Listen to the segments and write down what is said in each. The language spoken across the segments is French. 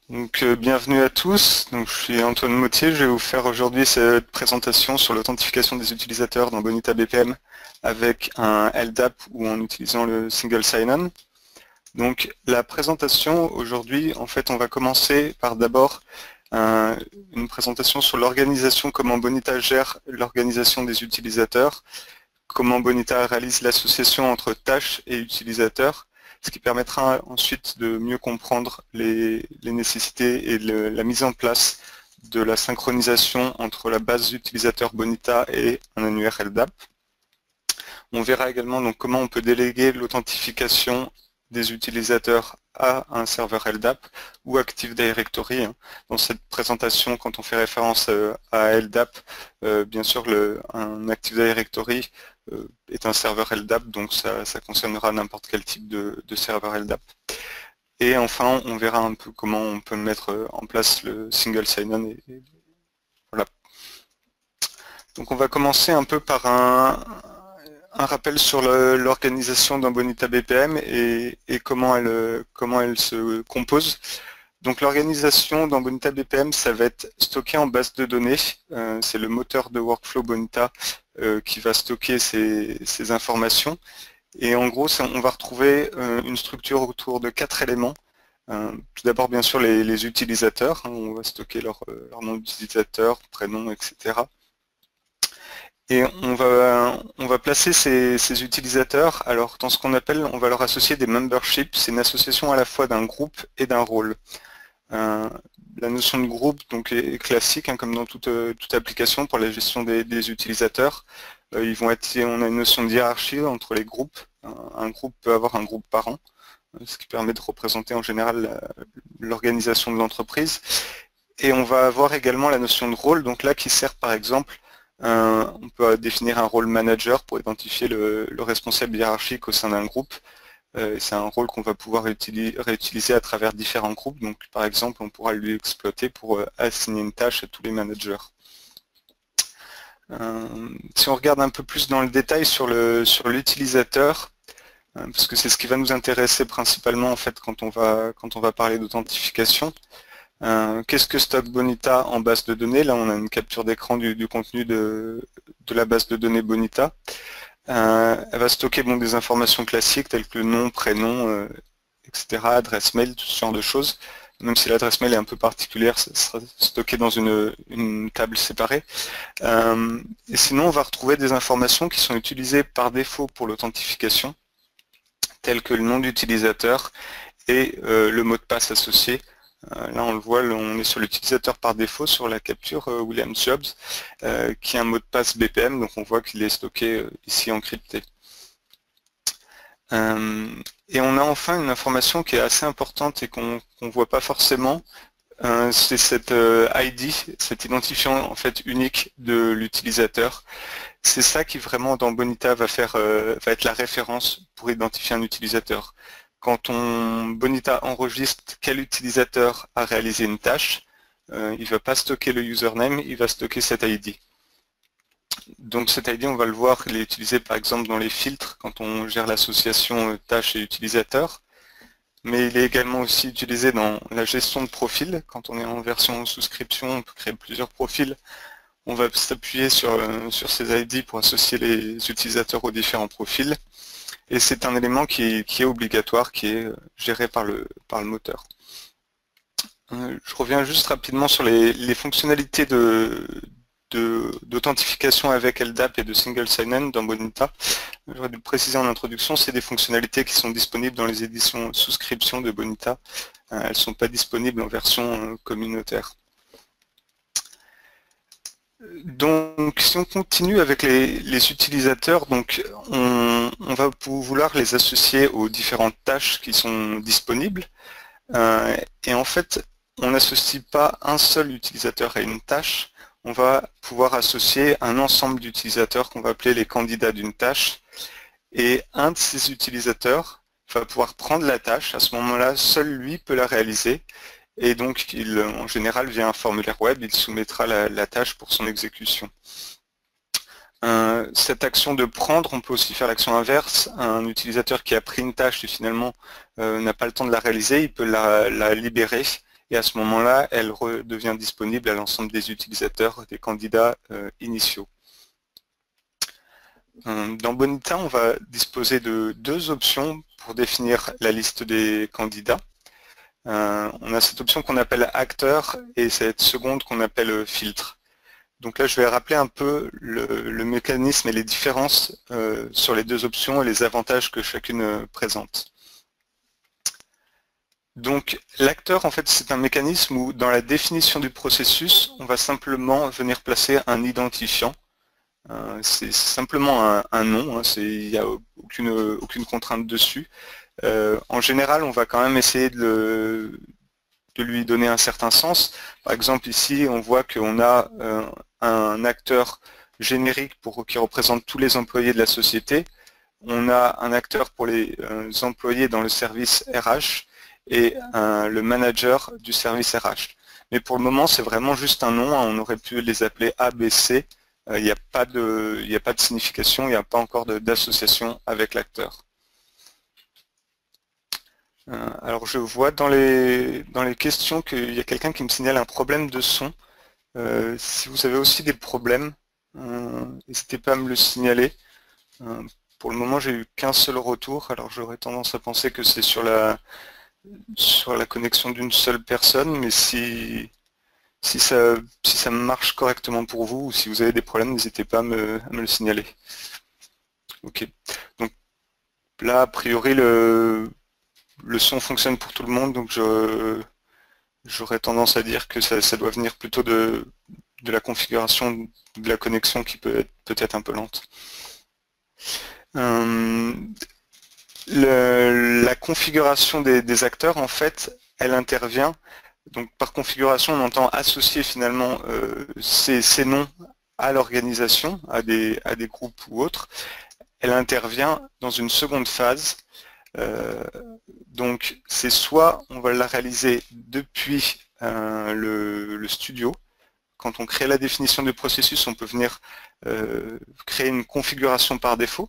Bienvenue à tous. Je suis Antoine Mottier. Je vais vous faire aujourd'hui cette présentation sur l'authentification des utilisateurs dans Bonita BPM avec un LDAP ou en utilisant le single sign-on. Donc la présentation aujourd'hui, en fait, on va commencer par d'abord une présentation sur l'organisation, comment Bonita gère l'organisation des utilisateurs, comment Bonita réalise l'association entre tâches et utilisateurs, ce qui permettra ensuite de mieux comprendre les nécessités et la mise en place de la synchronisation entre la base utilisateur Bonita et un annuaire LDAP. On verra également donc comment on peut déléguer l'authentification des utilisateurs à un serveur LDAP ou Active Directory. Dans cette présentation, quand on fait référence à LDAP, bien sûr un Active Directory est un serveur LDAP, donc ça concernera n'importe quel type de serveur LDAP. Et enfin, on verra un peu comment on peut mettre en place le single sign-on. Voilà. Donc on va commencer un peu par un rappel sur l'organisation d'un Bonita BPM et comment elle se compose. Donc l'organisation dans Bonita BPM, ça va être stocké en base de données. C'est le moteur de workflow Bonita qui va stocker ces informations. Et en gros, on va retrouver une structure autour de 4 éléments. Tout d'abord, bien sûr, les utilisateurs. On va stocker leur nom d'utilisateur, prénom, etc. Et on va placer ces utilisateurs, alors dans ce qu'on appelle, on va leur associer des memberships, c'est une association à la fois d'un groupe et d'un rôle. La notion de groupe donc, est classique, comme dans toute application pour la gestion des utilisateurs. On a une notion de hiérarchie entre les groupes. Un groupe peut avoir un groupe parent, ce qui permet de représenter en général l'organisation de l'entreprise. Et on va avoir également la notion de rôle, donc là qui sert par exemple on peut définir un rôle manager pour identifier le responsable hiérarchique au sein d'un groupe. C'est un rôle qu'on va pouvoir réutiliser à travers différents groupes. Donc, par exemple, on pourra lui exploiter pour assigner une tâche à tous les managers. Si on regarde un peu plus dans le détail sur l'utilisateur, parce que c'est ce qui va nous intéresser principalement en fait quand on va parler d'authentification. Qu'est-ce que stocke Bonita en base de données? Là, on a une capture d'écran du contenu de la base de données Bonita. Elle va stocker des informations classiques telles que le nom, prénom, etc., adresse mail, tout ce genre de choses. Même si l'adresse mail est un peu particulière, ça sera stocké dans une table séparée. Et sinon, on va retrouver des informations qui sont utilisées par défaut pour l'authentification, telles que le nom d'utilisateur et le mot de passe associé. Là, on le voit, on est sur l'utilisateur par défaut, sur la capture William Jobs, qui a un mot de passe BPM, donc on voit qu'il est stocké ici encrypté. Et on a enfin une information qui est assez importante et qu'on ne voit pas forcément, c'est cette ID, cet identifiant en fait unique de l'utilisateur. C'est ça qui vraiment dans Bonita va être la référence pour identifier un utilisateur. Quand Bonita enregistre quel utilisateur a réalisé une tâche, il ne va pas stocker le username, il va stocker cet ID. Donc cet ID, on va le voir, il est utilisé par exemple dans les filtres quand on gère l'association tâche et utilisateur. Mais il est également aussi utilisé dans la gestion de profils. Quand on est en version souscription, on peut créer plusieurs profils. On va s'appuyer sur ces ID pour associer les utilisateurs aux différents profils. Et c'est un élément qui est obligatoire, qui est géré par le moteur. Je reviens juste rapidement sur les fonctionnalités d'authentification avec LDAP et de single sign-on dans Bonita. J'aurais dû le préciser en introduction, c'est des fonctionnalités qui sont disponibles dans les éditions souscription de Bonita. Elles ne sont pas disponibles en version communautaire. Donc, si on continue avec les utilisateurs, donc on va vouloir les associer aux différentes tâches qui sont disponibles. Et en fait, on n'associe pas un seul utilisateur à une tâche. On va pouvoir associer un ensemble d'utilisateurs qu'on va appeler les candidats d'une tâche. Et un de ces utilisateurs va pouvoir prendre la tâche. À ce moment-là, seul lui peut la réaliser. Et donc, en général, via un formulaire web, il soumettra la tâche pour son exécution. Cette action de prendre, on peut aussi faire l'action inverse. Un utilisateur qui a pris une tâche et finalement n'a pas le temps de la réaliser, il peut la libérer et à ce moment-là, elle redevient disponible à l'ensemble des utilisateurs, des candidats initiaux. Dans Bonita, on va disposer de deux options pour définir la liste des candidats. On a cette option qu'on appelle acteur et cette seconde qu'on appelle filtre. Donc là, je vais rappeler un peu le mécanisme et les différences sur les deux options et les avantages que chacune présente. Donc l'acteur, en fait, c'est un mécanisme où dans la définition du processus, on va simplement venir placer un identifiant. C'est simplement un nom, hein, il n'y a aucune contrainte dessus. En général, on va quand même essayer de lui donner un certain sens. Par exemple, ici, on voit qu'on a un acteur générique qui représente tous les employés de la société. On a un acteur pour les employés dans le service RH et le manager du service RH. Mais pour le moment, c'est vraiment juste un nom. On aurait pu les appeler A, B, C. Il n'y a pas de signification, il n'y a pas encore d'association avec l'acteur. Alors je vois dans les questions qu'il y a quelqu'un qui me signale un problème de son. Si vous avez aussi des problèmes, n'hésitez pas à me le signaler. Pour le moment, j'ai eu qu'un seul retour, alors j'aurais tendance à penser que c'est sur la connexion d'une seule personne, mais si ça marche correctement pour vous, ou si vous avez des problèmes, n'hésitez pas à me le signaler. Ok. Donc là, a priori, le son fonctionne pour tout le monde, donc j'aurais tendance à dire que ça doit venir plutôt de la configuration de la connexion qui peut être peut-être un peu lente. La configuration des acteurs, en fait, elle intervient. Donc par configuration, on entend associer finalement ces noms à l'organisation, à des groupes ou autres. Elle intervient dans une seconde phase. Donc c'est soit on va la réaliser depuis le studio. Quand on crée la définition du processus, on peut venir créer une configuration par défaut.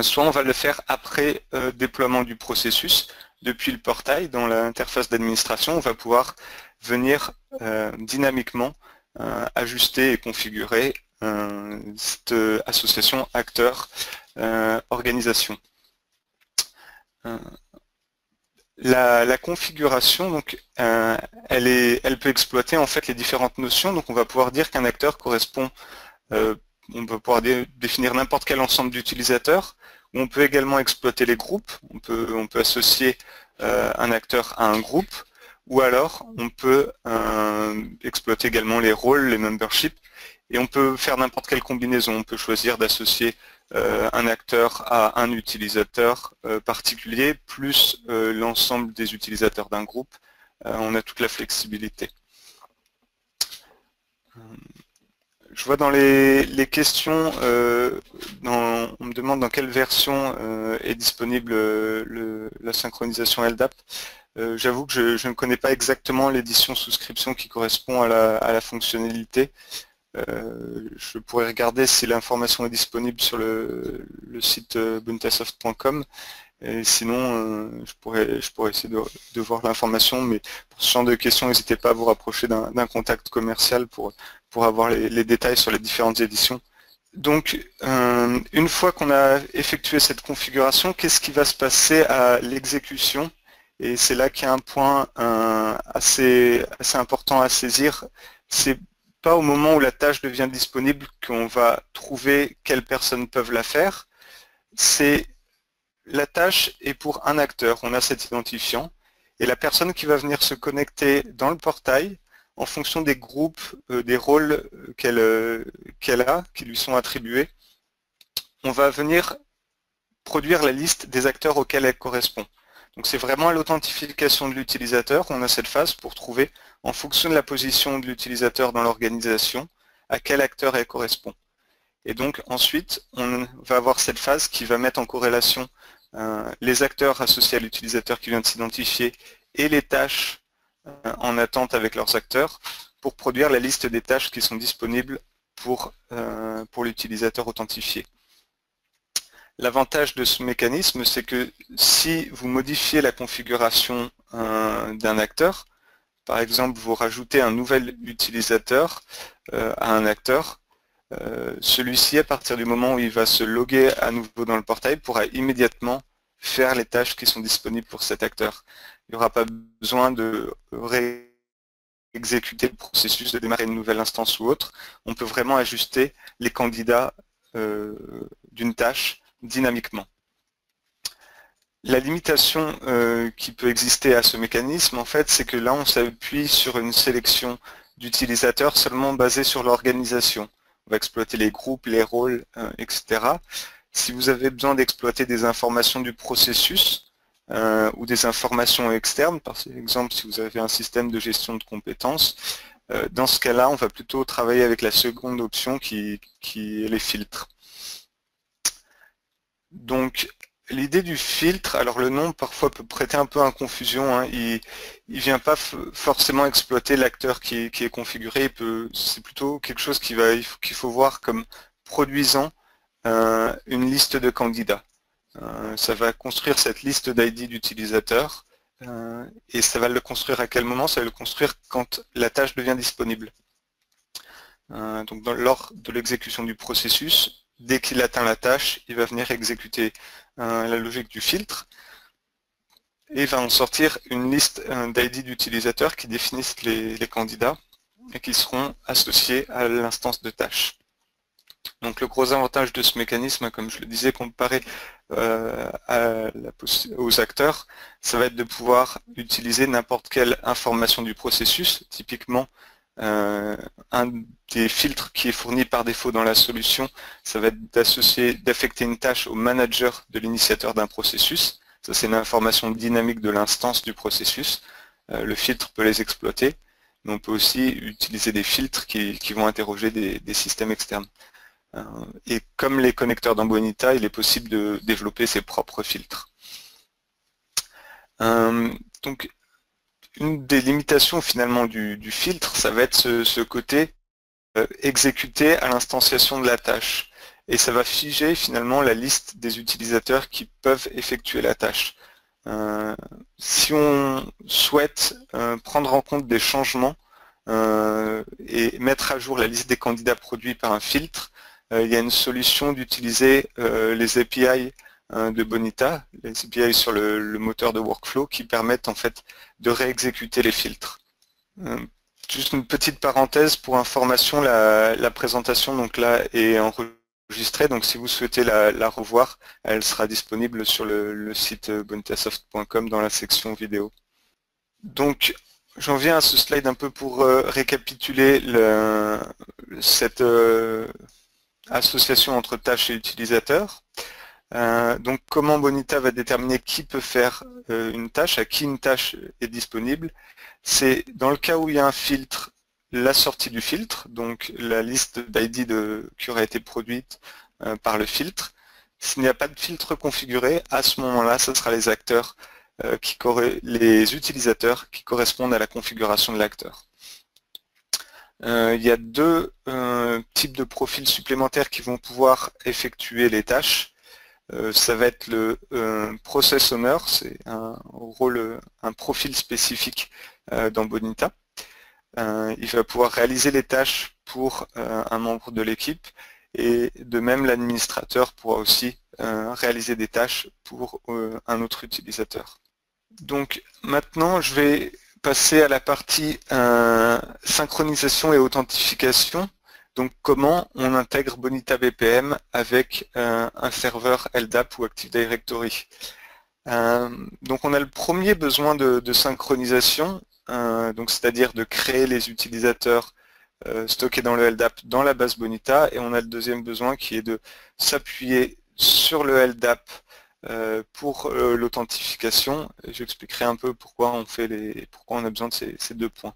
Soit on va le faire après déploiement du processus. Depuis le portail, dans l'interface d'administration, on va pouvoir venir dynamiquement ajuster et configurer cette association acteur-organisation. La configuration, donc, elle peut exploiter en fait les différentes notions. Donc on va pouvoir dire qu'un acteur correspond, on peut pouvoir définir n'importe quel ensemble d'utilisateurs. On peut également exploiter les groupes. On peut associer un acteur à un groupe. Ou alors on peut exploiter également les rôles, les memberships. Et on peut faire n'importe quelle combinaison. On peut choisir d'associer un acteur à un utilisateur particulier, plus l'ensemble des utilisateurs d'un groupe. On a toute la flexibilité. Je vois dans les questions, on me demande dans quelle version est disponible la synchronisation LDAP. J'avoue que je ne connais pas exactement l'édition souscription qui correspond à la fonctionnalité. Je pourrais regarder si l'information est disponible sur le site buntasoft.com. Et sinon, je pourrais essayer de voir l'information, mais pour ce genre de questions, n'hésitez pas à vous rapprocher d'un contact commercial pour avoir les détails sur les différentes éditions. Donc, une fois qu'on a effectué cette configuration, qu'est-ce qui va se passer à l'exécution? Et c'est là qu'il y a un point assez important à saisir. C'est pas au moment où la tâche devient disponible qu'on va trouver quelles personnes peuvent la faire. C'est la tâche est pour un acteur, on a cet identifiant, et la personne qui va venir se connecter dans le portail, en fonction des groupes, des rôles qu'elle a, qui lui sont attribués, on va venir produire la liste des acteurs auxquels elle correspond. Donc c'est vraiment à l'authentification de l'utilisateur, on a cette phase pour trouver, en fonction de la position de l'utilisateur dans l'organisation, à quel acteur elle correspond. Et donc ensuite, on va avoir cette phase qui va mettre en corrélation les acteurs associés à l'utilisateur qui vient de s'identifier et les tâches en attente avec leurs acteurs pour produire la liste des tâches qui sont disponibles pour l'utilisateur authentifié. L'avantage de ce mécanisme, c'est que si vous modifiez la configuration d'un acteur, par exemple, vous rajoutez un nouvel utilisateur à un acteur, celui-ci, à partir du moment où il va se loguer à nouveau dans le portail, pourra immédiatement faire les tâches qui sont disponibles pour cet acteur. Il n'y aura pas besoin de réexécuter le processus, de démarrer une nouvelle instance ou autre. On peut vraiment ajuster les candidats d'une tâche dynamiquement. La limitation qui peut exister à ce mécanisme, en fait, c'est que là, on s'appuie sur une sélection d'utilisateurs seulement basée sur l'organisation. On va exploiter les groupes, les rôles, etc. Si vous avez besoin d'exploiter des informations du processus ou des informations externes, par exemple, si vous avez un système de gestion de compétences, dans ce cas-là, on va plutôt travailler avec la seconde option qui est les filtres. Donc, l'idée du filtre, alors le nom parfois peut prêter un peu à confusion, hein, il ne vient pas forcément exploiter l'acteur qui est configuré, c'est plutôt quelque chose qu'il faut voir comme produisant une liste de candidats. Ça va construire cette liste d'ID d'utilisateurs et ça va le construire à quel moment? Ça va le construire quand la tâche devient disponible. Donc lors de l'exécution du processus, dès qu'il atteint la tâche, il va venir exécuter la logique du filtre et va en sortir une liste d'ID d'utilisateurs qui définissent les candidats et qui seront associés à l'instance de tâche. Donc le gros avantage de ce mécanisme, comme je le disais, comparé aux acteurs, ça va être de pouvoir utiliser n'importe quelle information du processus, typiquement un des filtres qui est fourni par défaut dans la solution, ça va être d'affecter une tâche au manager de l'initiateur d'un processus. Ça, c'est une information dynamique de l'instance du processus. Le filtre peut les exploiter, mais on peut aussi utiliser des filtres qui vont interroger des systèmes externes. Et comme les connecteurs dans Bonita, il est possible de développer ses propres filtres. Donc, une des limitations finalement du filtre, ça va être ce côté exécuté à l'instanciation de la tâche. Et ça va figer finalement la liste des utilisateurs qui peuvent effectuer la tâche. Si on souhaite prendre en compte des changements et mettre à jour la liste des candidats produits par un filtre, il y a une solution d'utiliser les API de Bonita, les API sur le moteur de workflow qui permettent en fait de réexécuter les filtres. Juste une petite parenthèse pour information, la présentation donc là est enregistrée, donc si vous souhaitez la revoir, elle sera disponible sur le site bonitasoft.com dans la section vidéo. Donc j'en viens à ce slide un peu pour récapituler cette association entre tâches et utilisateurs. Donc comment Bonita va déterminer qui peut faire une tâche, à qui une tâche est disponible. C'est dans le cas où il y a un filtre, la sortie du filtre, donc la liste d'ID qui aurait été produite par le filtre. S'il n'y a pas de filtre configuré, à ce moment-là, ce sera les acteurs, les utilisateurs qui correspondent à la configuration de l'acteur. Il y a deux types de profils supplémentaires qui vont pouvoir effectuer les tâches. Ça va être le Process Owner, c'est un profil spécifique dans Bonita. Il va pouvoir réaliser les tâches pour un membre de l'équipe et de même l'administrateur pourra aussi réaliser des tâches pour un autre utilisateur. Donc maintenant je vais passer à la partie synchronisation et authentification. Donc comment on intègre Bonita BPM avec un serveur LDAP ou Active Directory. Donc on a le premier besoin de synchronisation, donc c'est-à-dire de créer les utilisateurs stockés dans le LDAP dans la base Bonita, et on a le deuxième besoin qui est de s'appuyer sur le LDAP pour l'authentification. J'expliquerai un peu pourquoi on a besoin de ces deux points.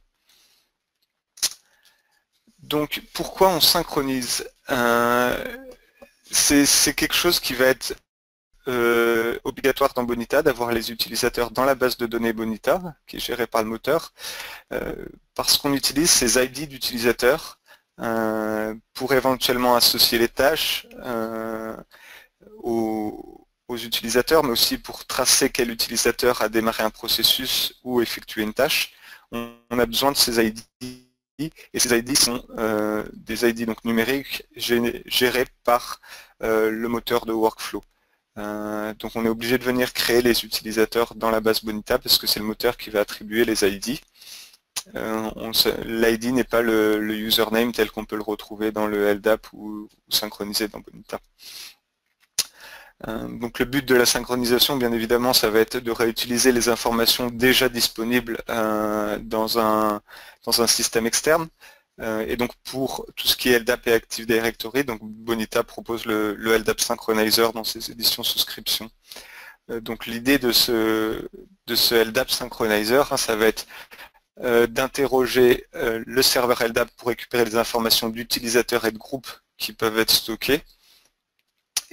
Donc pourquoi on synchronise? C'est quelque chose qui va être obligatoire dans Bonita, d'avoir les utilisateurs dans la base de données Bonita, qui est gérée par le moteur, parce qu'on utilise ces ID d'utilisateurs pour éventuellement associer les tâches, aux utilisateurs, mais aussi pour tracer quel utilisateur a démarré un processus ou effectué une tâche, on a besoin de ces ID, et ces ID sont des ID donc numériques gérés par le moteur de workflow. Donc on est obligé de venir créer les utilisateurs dans la base Bonita parce que c'est le moteur qui va attribuer les ID. L'ID n'est pas le username tel qu'on peut le retrouver dans le LDAP ou synchronisé dans Bonita. Donc le but de la synchronisation, bien évidemment, ça va être de réutiliser les informations déjà disponibles dans un système externe. Et donc pour tout ce qui est LDAP et Active Directory, donc Bonita propose le LDAP Synchronizer dans ses éditions souscription. Donc l'idée de ce LDAP Synchronizer, ça va être d'interroger le serveur LDAP pour récupérer les informations d'utilisateurs et de groupes qui peuvent être stockés,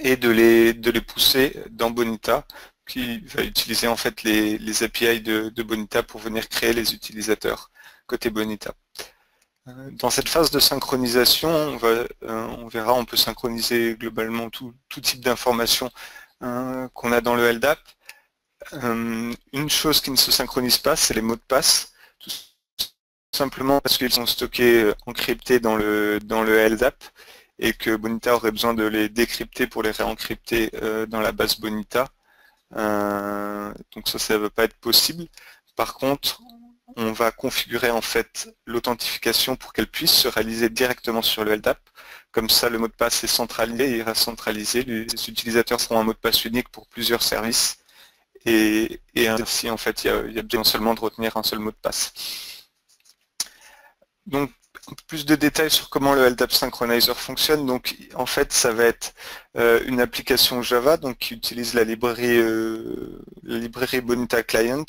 et de les pousser dans Bonita, qui va utiliser en fait les API de Bonita pour venir créer les utilisateurs côté Bonita. Dans cette phase de synchronisation, on verra, on peut synchroniser globalement tout type d'informations qu'on a dans le LDAP. Une chose qui ne se synchronise pas, c'est les mots de passe, tout simplement parce qu'ils sont stockés encryptés dans le LDAP, et que Bonita aurait besoin de les décrypter pour les réencrypter dans la base Bonita. Donc ça ne va pas être possible. Par contre, on va configurer en fait l'authentification pour qu'elle puisse se réaliser directement sur le LDAP. Comme ça, le mot de passe est centralisé, il ira centralisé. Les utilisateurs seront un mot de passe unique pour plusieurs services. Et ainsi, en fait, il y a besoin seulement de retenir un seul mot de passe. Donc, plus de détails sur comment le LDAP Synchronizer fonctionne. Donc en fait ça va être une application Java donc, qui utilise la librairie Bonita Client.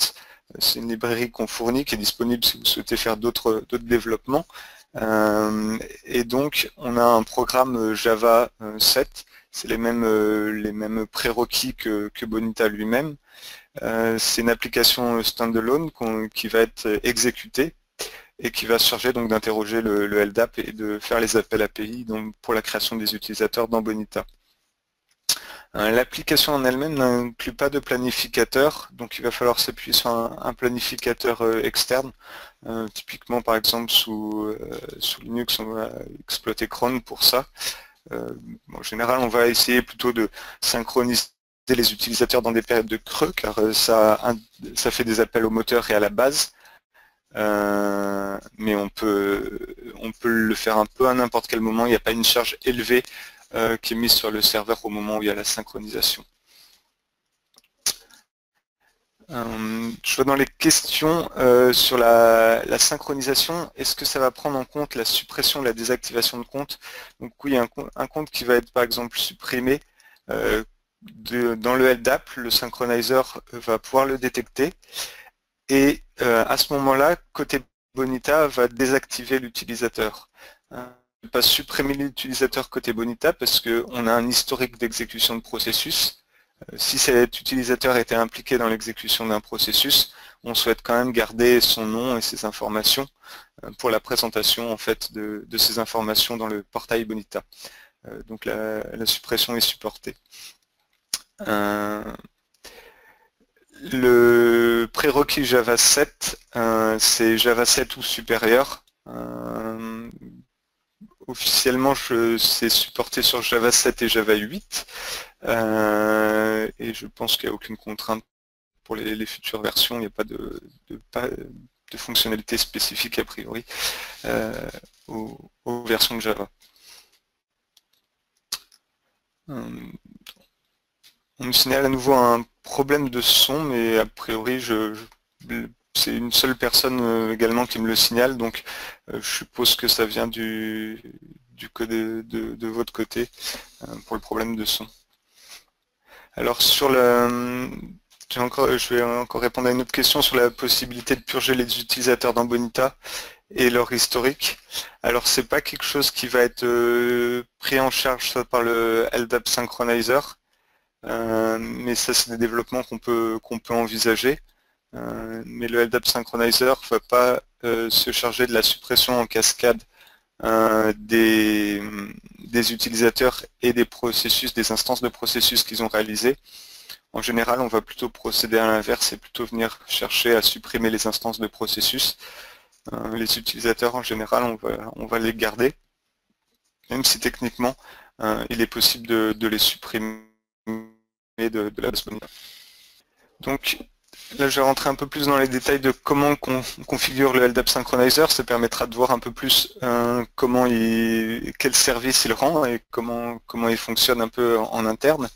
C'est une librairie qu'on fournit qui est disponible si vous souhaitez faire d'autres développements. Et donc on a un programme Java 7, c'est les mêmes prérequis que Bonita lui-même. C'est une application standalone qui va être exécutée et qui va se charger donc d'interroger le LDAP et de faire les appels API donc, pour la création des utilisateurs dans Bonita. L'application en elle-même n'inclut pas de planificateur, donc il va falloir s'appuyer sur un planificateur externe. Typiquement par exemple sous Linux on va exploiter cron pour ça. En général on va essayer plutôt de synchroniser les utilisateurs dans des périodes de creux car ça fait des appels au moteur et à la base. Mais on peut le faire un peu à n'importe quel moment, il n'y a pas une charge élevée qui est mise sur le serveur au moment où il y a la synchronisation. Je vois dans les questions sur la synchronisation, est-ce que ça va prendre en compte la suppression ou la désactivation de compte? Donc oui, un compte qui va être par exemple supprimé dans le LDAP, le synchronizer va pouvoir le détecter. Et à ce moment-là, côté Bonita va désactiver l'utilisateur. On ne peut pas supprimer l'utilisateur côté Bonita parce qu'on a un historique d'exécution de processus. Si cet utilisateur était impliqué dans l'exécution d'un processus, on souhaite quand même garder son nom et ses informations pour la présentation en fait de ces informations dans le portail Bonita. Donc la suppression est supportée. Le prérequis Java 7, c'est Java 7 ou supérieur. Officiellement, c'est supporté sur Java 7 et Java 8. Et je pense qu'il n'y a aucune contrainte pour les futures versions. Il n'y a pas de fonctionnalité spécifique a priori aux versions de Java. On me signale à nouveau un problème de son, mais a priori, c'est une seule personne également qui me le signale, donc je suppose que ça vient du code de votre côté pour le problème de son. Alors je vais encore répondre à une autre question sur la possibilité de purger les utilisateurs dans Bonita et leur historique. Alors c'est pas quelque chose qui va être pris en charge par le LDAP Synchronizer. Mais ça c'est des développements qu'on peut envisager. Mais le LDAP Synchronizer ne va pas se charger de la suppression en cascade des utilisateurs et des processus, des instances de processus qu'ils ont réalisées. En général, on va plutôt procéder à l'inverse et plutôt venir chercher à supprimer les instances de processus. Les utilisateurs, en général, on va les garder, même si techniquement, il est possible de les supprimer de la base Bonita. Donc, là, je vais rentrer un peu plus dans les détails de comment on configure le LDAP Synchronizer. Ça permettra de voir un peu plus quel service il rend et comment il fonctionne un peu en interne.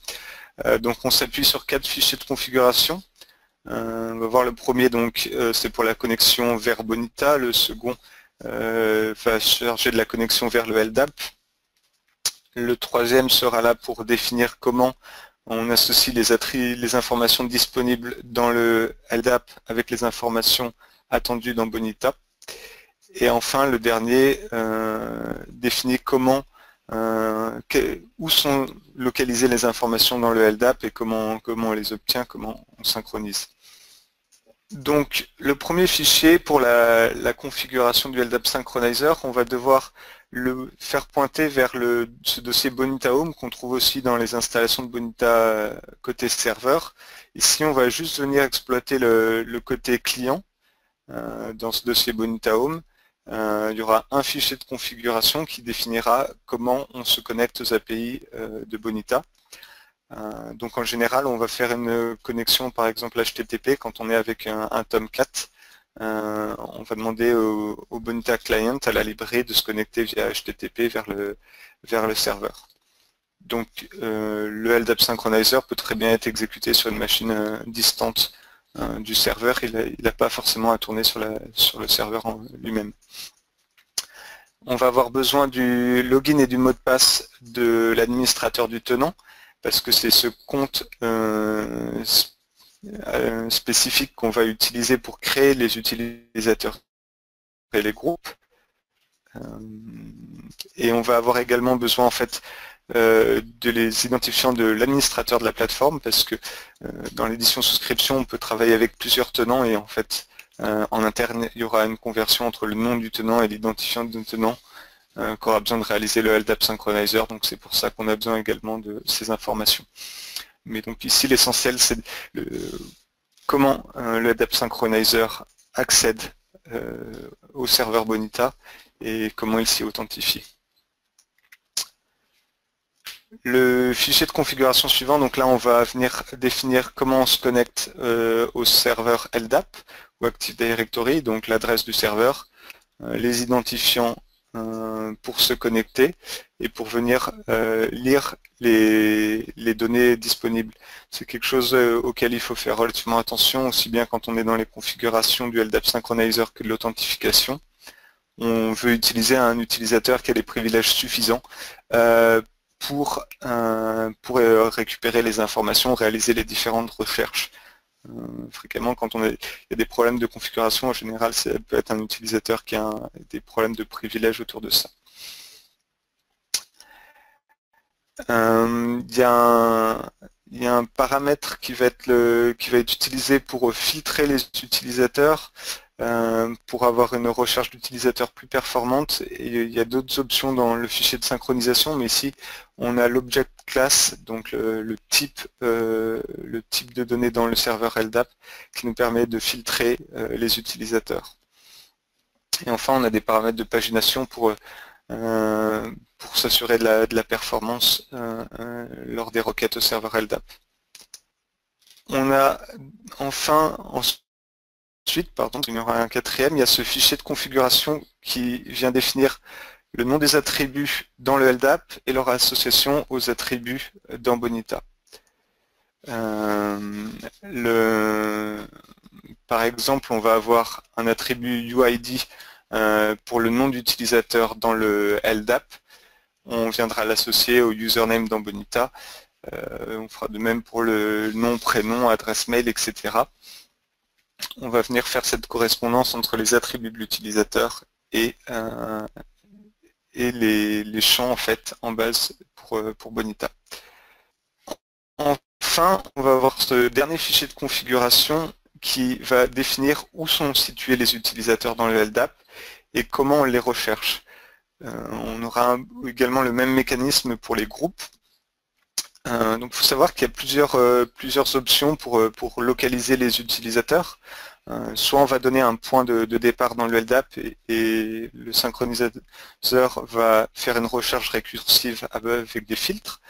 Donc, on s'appuie sur 4 fichiers de configuration. On va voir le premier, donc c'est pour la connexion vers Bonita. Le second va charger de la connexion vers le LDAP. Le troisième sera là pour définir comment on associe les informations disponibles dans le LDAP avec les informations attendues dans Bonita. Et enfin, le dernier définit où sont localisées les informations dans le LDAP et comment on les obtient, comment on synchronise. Donc, le premier fichier pour la configuration du LDAP Synchronizer, on va devoir le faire pointer vers ce dossier Bonita Home qu'on trouve aussi dans les installations de Bonita côté serveur. Ici, on va juste venir exploiter le côté client dans ce dossier Bonita Home. Il y aura un fichier de configuration qui définira comment on se connecte aux API de Bonita. Donc en général, on va faire une connexion par exemple HTTP quand on est avec un Tomcat. On va demander au Bonita Client, à la librairie, de se connecter via HTTP vers le serveur. Donc le LDAP Synchronizer peut très bien être exécuté sur une machine distante du serveur. Il n'a pas forcément à tourner sur le serveur lui-même. On va avoir besoin du login et du mot de passe de l'administrateur du tenant, parce que c'est ce compte spécifique qu'on va utiliser pour créer les utilisateurs et les groupes. Et on va avoir également besoin en fait de les identifiants de l'administrateur de la plateforme, parce que dans l'édition souscription, on peut travailler avec plusieurs tenants et en fait en interne, il y aura une conversion entre le nom du tenant et l'identifiant du tenant qu'on aura besoin de réaliser le LDAP Synchronizer, donc c'est pour ça qu'on a besoin également de ces informations. Mais donc ici, l'essentiel, c'est comment le LDAP Synchronizer accède au serveur Bonita et comment il s'y authentifie. Le fichier de configuration suivant, donc là on va venir définir comment on se connecte au serveur LDAP ou Active Directory, donc l'adresse du serveur, les identifiants pour se connecter et pour venir lire les données disponibles. C'est quelque chose auquel il faut faire relativement attention, aussi bien quand on est dans les configurations du LDAP Synchronizer que de l'authentification. On veut utiliser un utilisateur qui a les privilèges suffisants pour récupérer les informations, réaliser les différentes recherches. Fréquemment, quand il y a des problèmes de configuration, en général, ça peut être un utilisateur qui a des problèmes de privilèges autour de ça. Il y a un paramètre qui va être utilisé pour filtrer les utilisateurs, pour avoir une recherche d'utilisateurs plus performante. Et il y a d'autres options dans le fichier de synchronisation, mais ici on a l'object class, donc le type de données dans le serveur LDAP qui nous permet de filtrer les utilisateurs. Et enfin, on a des paramètres de pagination pour s'assurer de la performance lors des requêtes au serveur LDAP. On a enfin ensuite, pardon, il y aura un quatrième, il y a ce fichier de configuration qui vient définir le nom des attributs dans le LDAP et leur association aux attributs dans Bonita. Par exemple, on va avoir un attribut UID pour le nom d'utilisateur dans le LDAP. On viendra l'associer au username dans Bonita. On fera de même pour le nom, prénom, adresse mail, etc. On va venir faire cette correspondance entre les attributs de l'utilisateur et les champs en fait en base pour Bonita. Enfin, on va avoir ce dernier fichier de configuration qui va définir où sont situés les utilisateurs dans le LDAP et comment on les recherche. On aura également le même mécanisme pour les groupes. Donc il faut savoir qu'il y a plusieurs options pour localiser les utilisateurs. Soit on va donner un point de départ dans le LDAP et le synchronisateur va faire une recherche récursive avec des filtres.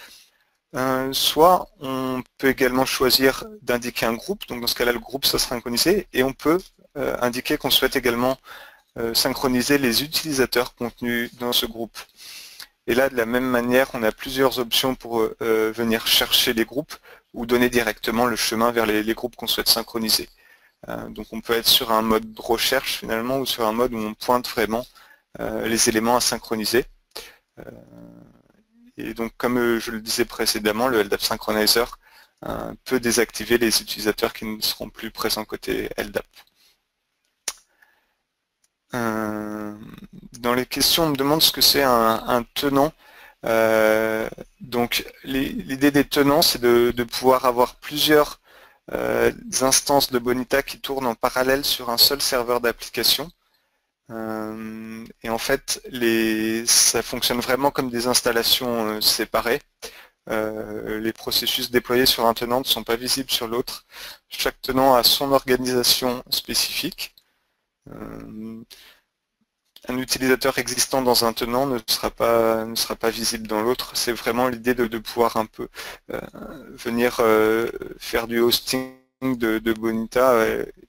Soit on peut également choisir d'indiquer un groupe, donc dans ce cas-là le groupe sera synchronisé, et on peut indiquer qu'on souhaite également synchroniser les utilisateurs contenus dans ce groupe. Et là, de la même manière, on a plusieurs options pour venir chercher les groupes ou donner directement le chemin vers les groupes qu'on souhaite synchroniser. Donc on peut être sur un mode de recherche finalement ou sur un mode où on pointe vraiment les éléments à synchroniser. Et donc comme je le disais précédemment, le LDAP Synchronizer peut désactiver les utilisateurs qui ne seront plus présents côté LDAP. Dans les questions, on me demande ce que c'est un tenant. Donc l'idée des tenants, c'est de pouvoir avoir plusieurs instances de Bonita qui tournent en parallèle sur un seul serveur d'application. Et en fait, ça fonctionne vraiment comme des installations séparées. Les processus déployés sur un tenant ne sont pas visibles sur l'autre. Chaque tenant a son organisation spécifique. Un utilisateur existant dans un tenant ne sera pas visible dans l'autre. C'est vraiment l'idée de pouvoir un peu venir faire du hosting de Bonita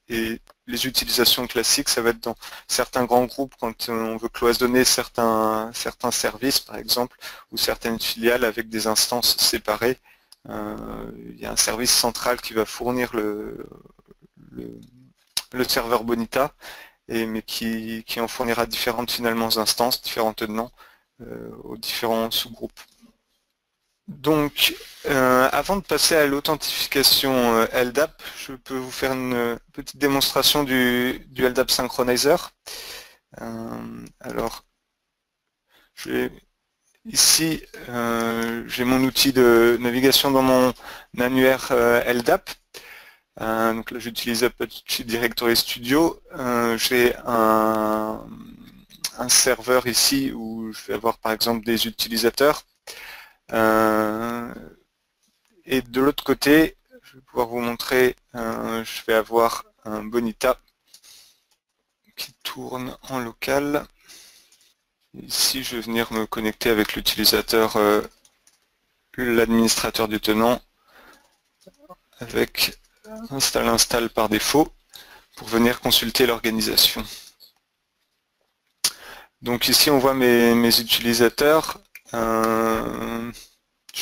et les utilisations classiques, ça va être dans certains grands groupes quand on veut cloisonner certains services par exemple ou certaines filiales avec des instances séparées. Il y a un service central qui va fournir le serveur Bonita mais qui en fournira différentes finalement instances, différents tenants aux différents sous-groupes. Donc, avant de passer à l'authentification LDAP, je peux vous faire une petite démonstration du LDAP Synchronizer. Alors, ici, j'ai mon outil de navigation dans mon annuaire LDAP. Donc là, j'utilise Apache Directory Studio. J'ai un serveur ici où je vais avoir par exemple des utilisateurs. Et de l'autre côté, je vais pouvoir vous montrer, je vais avoir un Bonita qui tourne en local. Ici, je vais venir me connecter avec l'utilisateur, l'administrateur du tenant, avec install par défaut pour venir consulter l'organisation. Donc ici on voit mes utilisateurs. Je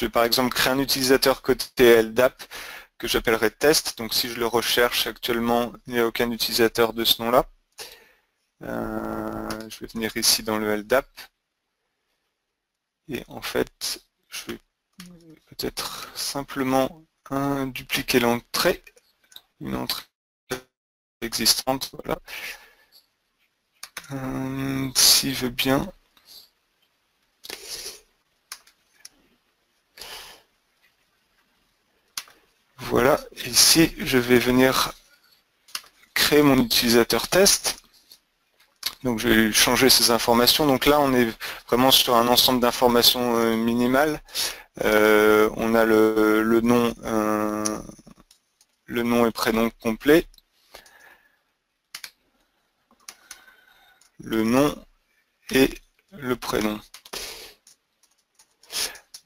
vais par exemple créer un utilisateur côté LDAP que j'appellerai test. Donc si je le recherche actuellement, il n'y a aucun utilisateur de ce nom-là. Je vais venir ici dans le LDAP. Et en fait, je vais peut-être simplement dupliquer l'entrée. Une entrée existante, voilà. S'il veut bien. Voilà, ici je vais venir créer mon utilisateur test. Donc je vais changer ces informations. Donc là on est vraiment sur un ensemble d'informations minimales. On a le nom et prénom complet. Le nom et le prénom.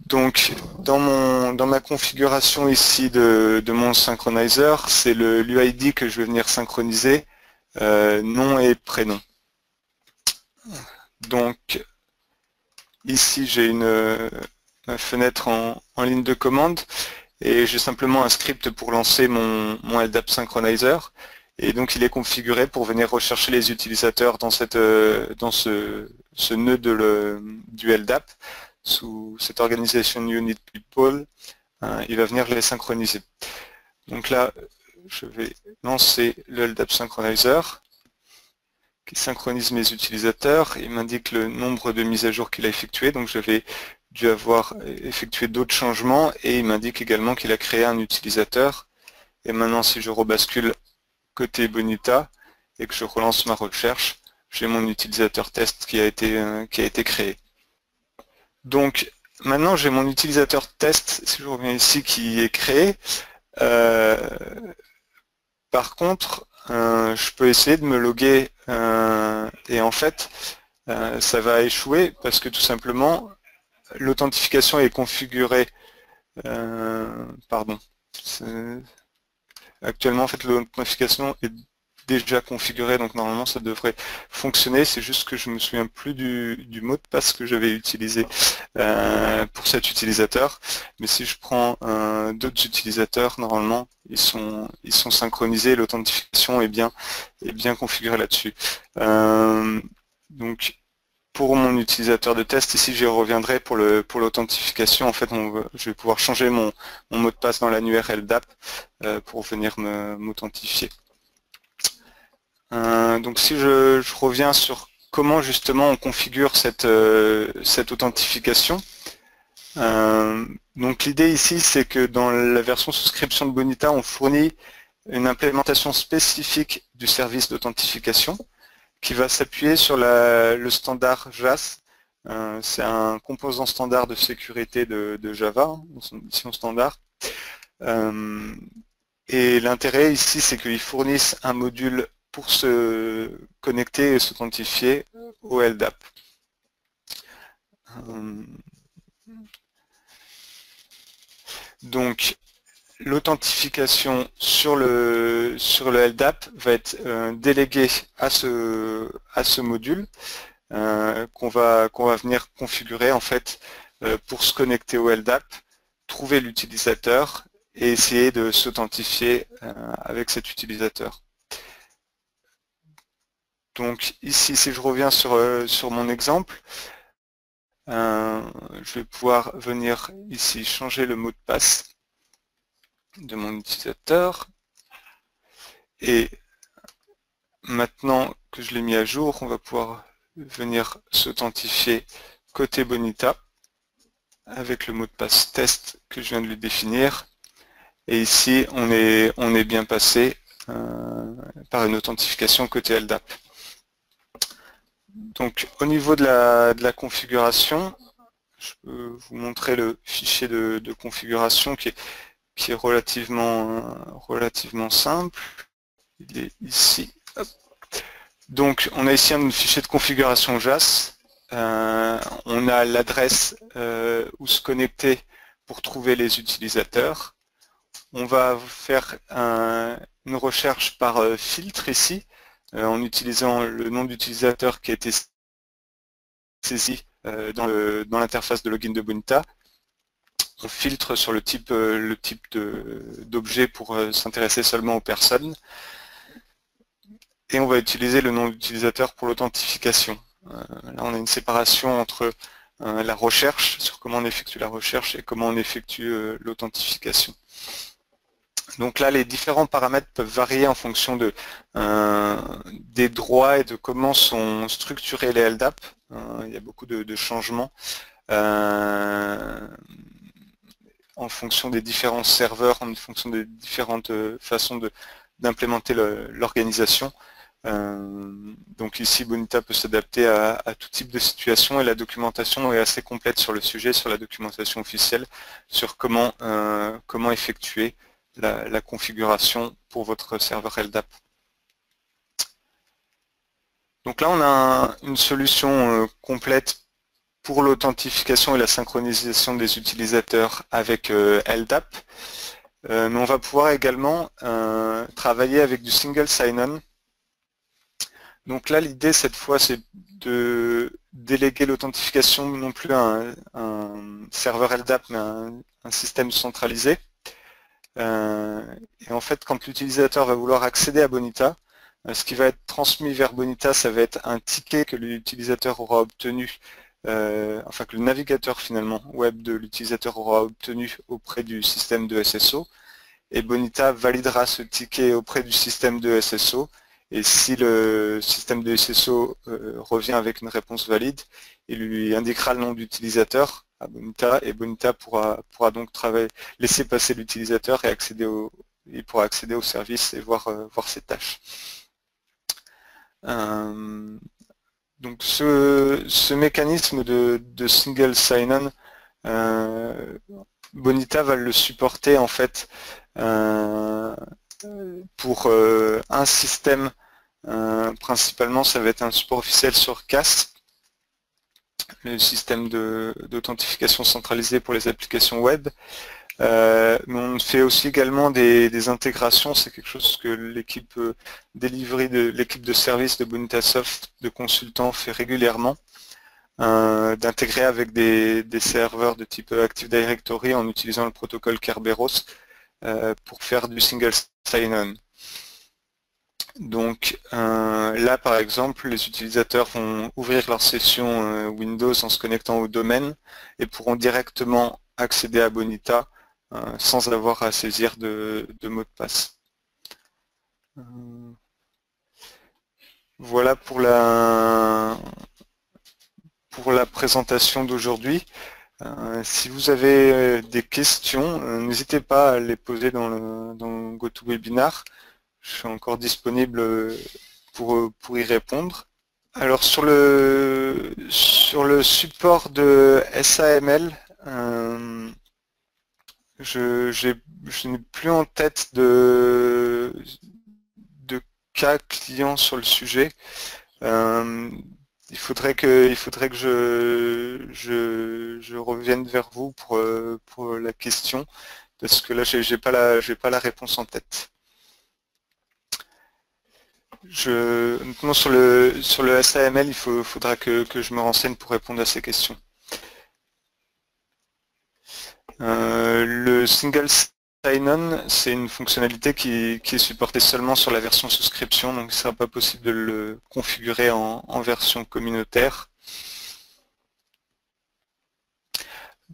Donc dans ma configuration ici de mon synchronizer, c'est l'UID que je vais venir synchroniser, nom et prénom. Donc ici j'ai une fenêtre en ligne de commande et j'ai simplement un script pour lancer mon LDAP Synchronizer. Et donc il est configuré pour venir rechercher les utilisateurs dans ce nœud du LDAP, sous cette organisation unit people, il va venir les synchroniser. Donc là, je vais lancer le LDAP Synchronizer, qui synchronise mes utilisateurs. Il m'indique le nombre de mises à jour qu'il a effectué, donc je vais dû avoir effectué d'autres changements, et il m'indique également qu'il a créé un utilisateur. Et maintenant, si je rebascule côté Bonita et que je relance ma recherche, j'ai mon utilisateur test qui a été créé. Donc maintenant j'ai mon utilisateur test, si je reviens ici, qui est créé. Par contre, je peux essayer de me loguer et en fait ça va échouer parce que tout simplement l'authentification est configurée. Pardon. Actuellement, en fait, l'authentification est déjà configurée, donc normalement ça devrait fonctionner. C'est juste que je me souviens plus du mot de passe que j'avais utilisé pour cet utilisateur. Mais si je prends d'autres utilisateurs, normalement ils sont synchronisés. L'authentification est bien configurée là-dessus. Donc pour mon utilisateur de test, ici je reviendrai pour l'authentification. En fait, je vais pouvoir changer mon mot de passe dans l'annuaire LDAP pour venir m'authentifier. Donc si je reviens sur comment justement on configure cette authentification. Donc l'idée ici, c'est que dans la version souscription de Bonita, on fournit une implémentation spécifique du service d'authentification qui va s'appuyer sur le standard JAS. C'est un composant standard de sécurité de Java, dans son édition standard. Et l'intérêt ici, c'est qu'ils fournissent un module pour se connecter et s'authentifier au LDAP. Donc, l'authentification sur le LDAP va être déléguée à ce module qu'on va venir configurer en fait pour se connecter au LDAP, trouver l'utilisateur et essayer de s'authentifier avec cet utilisateur. Donc ici, si je reviens sur mon exemple, je vais pouvoir venir ici changer le mot de passe de mon utilisateur. Et maintenant que je l'ai mis à jour, on va pouvoir venir s'authentifier côté Bonita avec le mot de passe test que je viens de lui définir. Et ici, on est bien passé par une authentification côté LDAP. Donc au niveau de la configuration, je peux vous montrer le fichier de configuration qui est relativement simple. Il est ici. Hop. Donc on a ici un fichier de configuration JAS. On a l'adresse où se connecter pour trouver les utilisateurs. On va faire une recherche par filtre ici, en utilisant le nom d'utilisateur qui a été saisi dans l'interface de login de Bonita. On filtre sur le type d'objet pour s'intéresser seulement aux personnes. Et on va utiliser le nom d'utilisateur pour l'authentification. Là, on a une séparation entre la recherche, sur comment on effectue la recherche et comment on effectue l'authentification. Donc là, les différents paramètres peuvent varier en fonction des droits et de comment sont structurés les LDAP. Il y a beaucoup de changements en fonction des différents serveurs, en fonction des différentes façons d'implémenter l'organisation. Donc ici, Bonita peut s'adapter à tout type de situation et la documentation est assez complète sur le sujet, sur la documentation officielle, sur comment effectuer la configuration pour votre serveur LDAP. Donc là, on a une solution complète pour l'authentification et la synchronisation des utilisateurs avec LDAP. Mais on va pouvoir également travailler avec du single sign-on. Donc là, l'idée cette fois, c'est de déléguer l'authentification non plus à un serveur LDAP, mais à un système centralisé. Et en fait, quand l'utilisateur va vouloir accéder à Bonita, ce qui va être transmis vers Bonita, ça va être un ticket que l'utilisateur aura obtenu, enfin que le navigateur finalement web de l'utilisateur aura obtenu auprès du système de SSO. Et Bonita validera ce ticket auprès du système de SSO. Et si le système de SSO revient avec une réponse valide, il lui indiquera le nom d'utilisateur à Bonita et Bonita pourra donc laisser passer l'utilisateur et il pourra accéder au service et voir ses tâches. Donc ce mécanisme de single sign-on, Bonita va le supporter en fait pour un système. Principalement, ça va être un support officiel sur CAS, le système d'authentification centralisée pour les applications web. Mais on fait aussi également des intégrations, c'est quelque chose que l'équipe delivery l'équipe de service de Bonitasoft, de consultants, fait régulièrement, d'intégrer avec des serveurs de type Active Directory en utilisant le protocole Kerberos pour faire du single sign-on. Donc là, par exemple, les utilisateurs vont ouvrir leur session Windows en se connectant au domaine et pourront directement accéder à Bonita sans avoir à saisir de mot de passe. Voilà pour la présentation d'aujourd'hui. Si vous avez des questions, n'hésitez pas à les poser dans le GoToWebinar. Je suis encore disponible pour y répondre. Alors sur le support de SAML, je n'ai plus en tête de cas clients sur le sujet. Il faudrait que je revienne vers vous pour la question, parce que là j'ai pas la réponse en tête. Notamment sur le SAML, il faudra que je me renseigne pour répondre à ces questions. Le single sign-on, c'est une fonctionnalité qui est supportée seulement sur la version souscription, donc il ne sera pas possible de le configurer en version communautaire.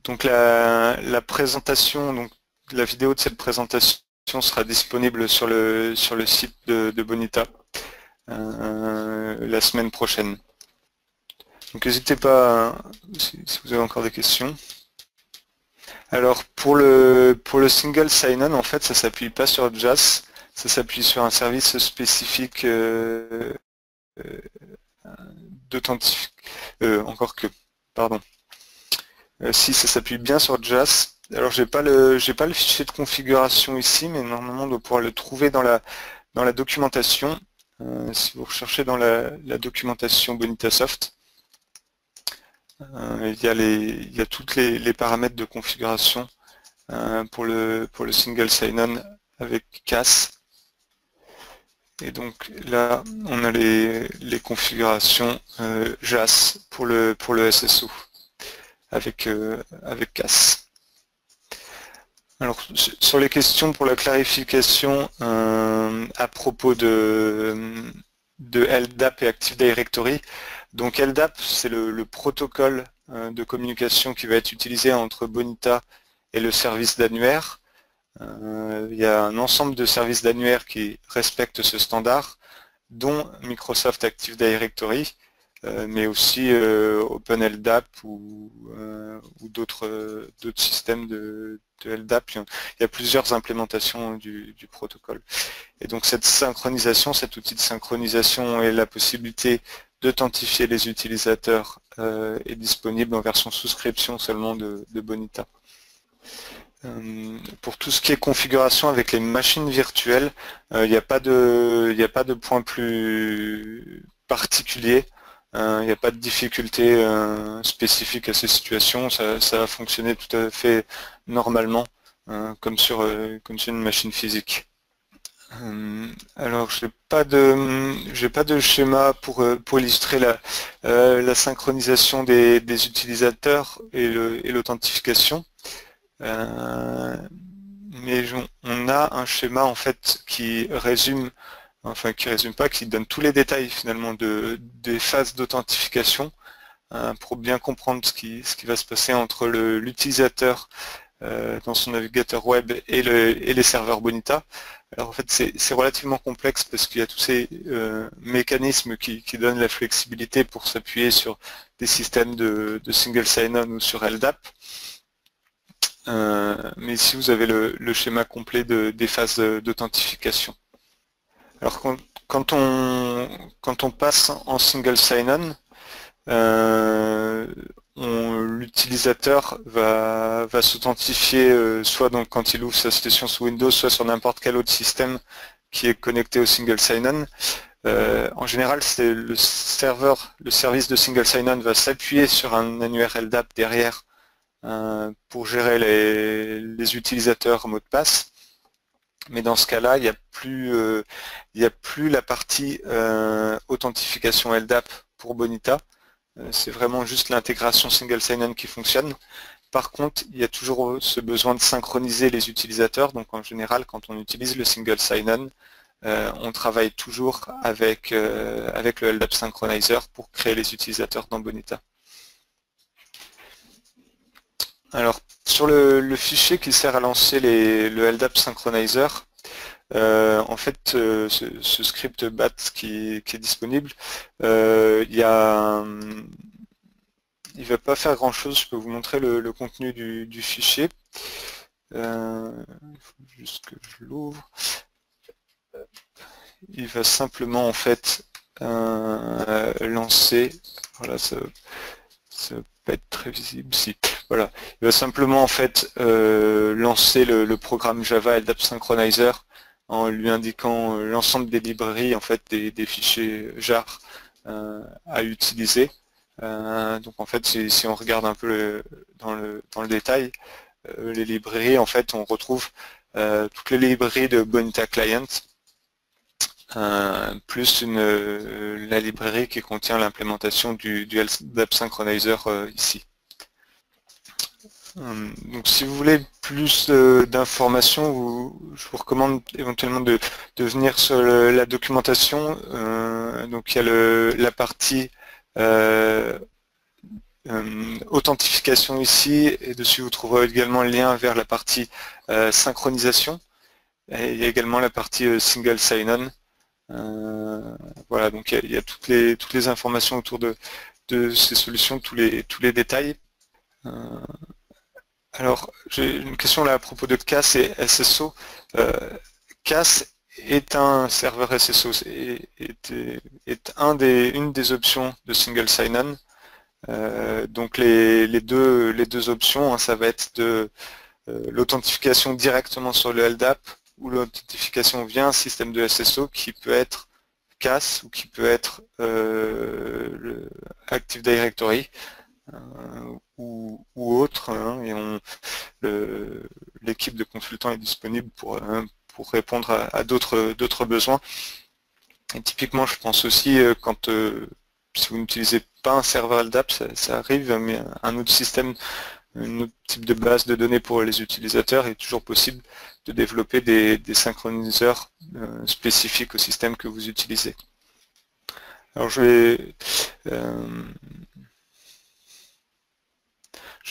Donc la présentation, donc la vidéo de cette présentation sera disponible sur le site de Bonita la semaine prochaine. Donc n'hésitez pas si vous avez encore des questions. Alors pour le single sign-on, en fait, ça s'appuie pas sur JAS, ça s'appuie sur un service spécifique d'authentification. Encore que, pardon. Si ça s'appuie bien sur JAS. Alors j'ai pas le fichier de configuration ici, mais normalement on doit pouvoir le trouver dans la documentation. Si vous recherchez dans la documentation Bonitasoft. Il y a tous les paramètres de configuration pour le single sign-on avec CAS. Et donc là, on a les configurations JAS pour le SSO avec CAS. Alors sur les questions pour la clarification à propos de LDAP et Active Directory. Donc LDAP, c'est le protocole de communication qui va être utilisé entre Bonita et le service d'annuaire. Il y a un ensemble de services d'annuaire qui respectent ce standard, dont Microsoft Active Directory, mais aussi OpenLDAP ou d'autres systèmes de LDAP. Il y a plusieurs implémentations du protocole. Et donc cette synchronisation, cet outil de synchronisation et la possibilité d'authentifier les utilisateurs est disponible en version souscription seulement de Bonita. Pour tout ce qui est configuration avec les machines virtuelles, il n'y a pas de point plus particulier. Il n'y a pas de difficulté spécifique à ces situations. Ça va fonctionner tout à fait normalement, comme sur une machine physique. Alors j'ai pas de schéma pour illustrer la synchronisation des utilisateurs et l'authentification, mais on a un schéma en fait qui résume pas, qui donne tous les détails finalement des phases d'authentification pour bien comprendre ce qui va se passer entre l'utilisateur dans son navigateur web et les serveurs Bonita. Alors en fait c'est relativement complexe parce qu'il y a tous ces mécanismes qui donnent la flexibilité pour s'appuyer sur des systèmes de single sign-on ou sur LDAP. Mais ici vous avez le schéma complet des phases d'authentification. Alors quand on passe en single sign-on, l'utilisateur va s'authentifier soit donc quand il ouvre sa session sous Windows, soit sur n'importe quel autre système qui est connecté au single sign-on. En général, c'est le service de single sign-on va s'appuyer sur un annuaire LDAP derrière pour gérer les utilisateurs mot de passe. Mais dans ce cas-là, il n'y a plus la partie authentification LDAP pour Bonita. C'est vraiment juste l'intégration single sign-on qui fonctionne. Par contre, il y a toujours ce besoin de synchroniser les utilisateurs. Donc en général, quand on utilise le single sign-on, on travaille toujours avec le LDAP Synchronizer pour créer les utilisateurs dans Bonita. Alors, sur le fichier qui sert à lancer le LDAP Synchronizer, en fait, ce script BAT qui est disponible, il ne va pas faire grand-chose. Je peux vous montrer le contenu du fichier. Il faut juste que je l'ouvre. Il va simplement en fait lancer. Voilà, ça va pas être très visible. Si. Voilà, il va simplement en fait lancer le programme Java LDAP Synchronizer en lui indiquant l'ensemble des librairies, en fait des fichiers jar à utiliser. Donc en fait, si on regarde un peu dans le détail, les librairies, en fait, on retrouve toutes les librairies de Bonita Client, plus la librairie qui contient l'implémentation du LDAP Synchronizer ici. Donc si vous voulez plus d'informations, je vous recommande éventuellement de venir sur la documentation. Donc il y a la partie authentification ici, et dessus vous trouverez également le lien vers la partie synchronisation. Et il y a également la partie single sign-on. Voilà, donc il y a toutes les informations autour de ces solutions, tous les détails. Alors, j'ai une question là à propos de CAS et SSO. CAS est un serveur SSO, est une des options de single sign-on. Donc les deux options, hein, ça va être de l'authentification directement sur le LDAP ou l'authentification via un système de SSO qui peut être CAS ou qui peut être le Active Directory. Ou autre, hein, et l'équipe de consultants est disponible pour répondre à d'autres besoins. Et typiquement, je pense aussi quand si vous n'utilisez pas un serveur LDAP, ça arrive, mais un autre système, un autre type de base de données pour les utilisateurs, il est toujours possible de développer des synchroniseurs spécifiques au système que vous utilisez. Alors je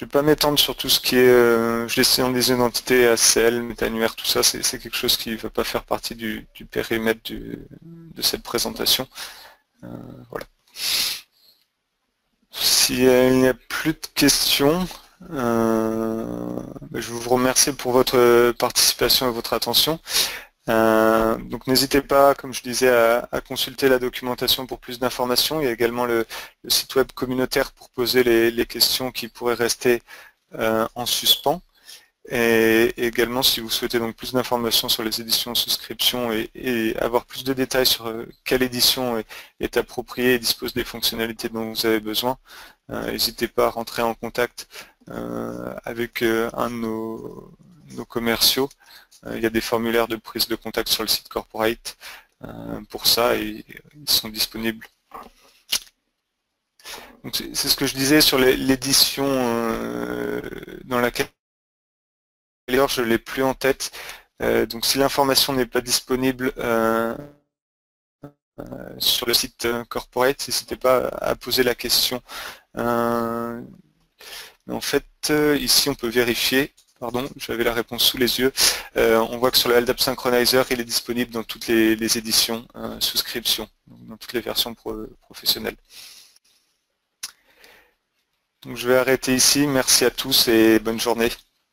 vais pas m'étendre sur tout ce qui est gestion des identités, ACL, métannuaire, tout ça, c'est quelque chose qui ne va pas faire partie du périmètre de cette présentation. Voilà. S'il n'y a plus de questions, je vous remercie pour votre participation et votre attention. Donc n'hésitez pas, comme je disais, à consulter la documentation pour plus d'informations. Il y a également le site web communautaire pour poser les questions qui pourraient rester en suspens. Et également, si vous souhaitez donc plus d'informations sur les éditions en souscription et avoir plus de détails sur quelle édition est appropriée et dispose des fonctionnalités dont vous avez besoin, n'hésitez pas à rentrer en contact avec un de nos commerciaux. Il y a des formulaires de prise de contact sur le site corporate pour ça et ils sont disponibles. C'est ce que je disais sur l'édition dans laquelle je ne l'ai plus en tête. Donc si l'information n'est pas disponible sur le site corporate, n'hésitez pas à poser la question. Mais en fait, ici on peut vérifier. Pardon, j'avais la réponse sous les yeux. On voit que sur le LDAP Synchronizer, il est disponible dans toutes les éditions souscription, dans toutes les versions professionnelles. Donc je vais arrêter ici. Merci à tous et bonne journée.